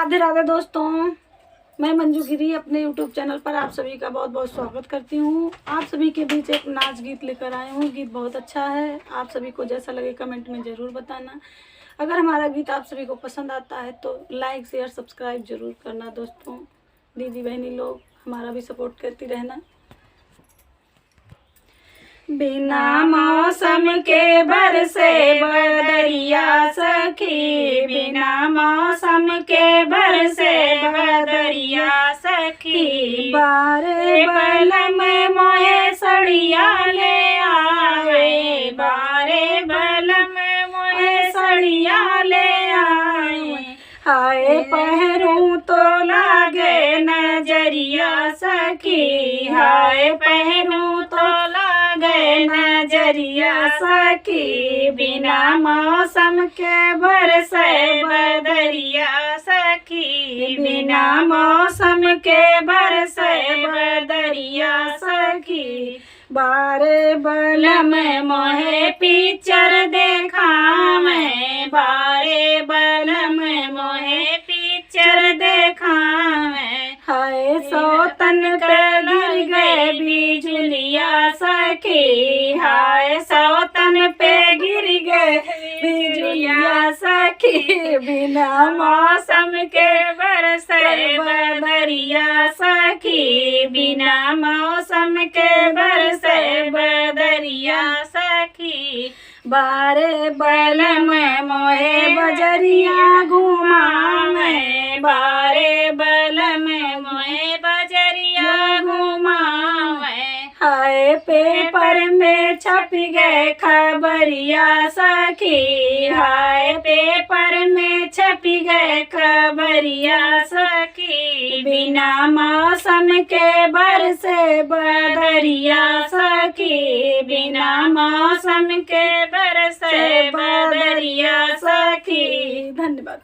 राधे राधे दोस्तों, मैं मंजू गिरी अपने यूट्यूब चैनल पर आप सभी का बहुत बहुत स्वागत करती हूँ। आप सभी के बीच एक नाच गीत लेकर आई हूँ। गीत बहुत अच्छा है, आप सभी को जैसा लगे कमेंट में ज़रूर बताना। अगर हमारा गीत आप सभी को पसंद आता है तो लाइक शेयर सब्सक्राइब ज़रूर करना। दोस्तों, दीदी बहनी लोग हमारा भी सपोर्ट करती रहना। बिना मौसम के बरसे बदरिया सखी, बिना मौसम के बरसे बदरिया सखी, बारे बलम मोहे सड़िया ले आवे, बारे बलम मोहे सड़िया ले आवे। हाय पहरूं तो लागे नजरिया सखी, हाय पहरूं तो नजरिया सखी, बिना मौसम के बरसे बदरिया सखी, बिना मौसम के बरसे बदरिया सखी, बारे बलम मोहे पिक्चर देखा मैं, बारे बलम मोहे पिक्चर देखा मैं। हाय सौतन पे गिर गए बिजुलिया सखी, हाय सौतन पे गिर गए बिजुलिया सखी, बिना मौसम के बरसे बदरिया सखी, बिना मौसम के बरसे बदरिया सखी, बारे बलम मोहे बजरिया घुमावे, बारे बलम मोहे बजरिया घुमावे। हाय पेपर में छप गए खबरिया सखी, हाय पेपर में छप गए खबरिया सखी, बिना मौसम के बरसे बदरिया सखी, बिना मौसम के बरसे बदरिया सखी। धन्यवाद।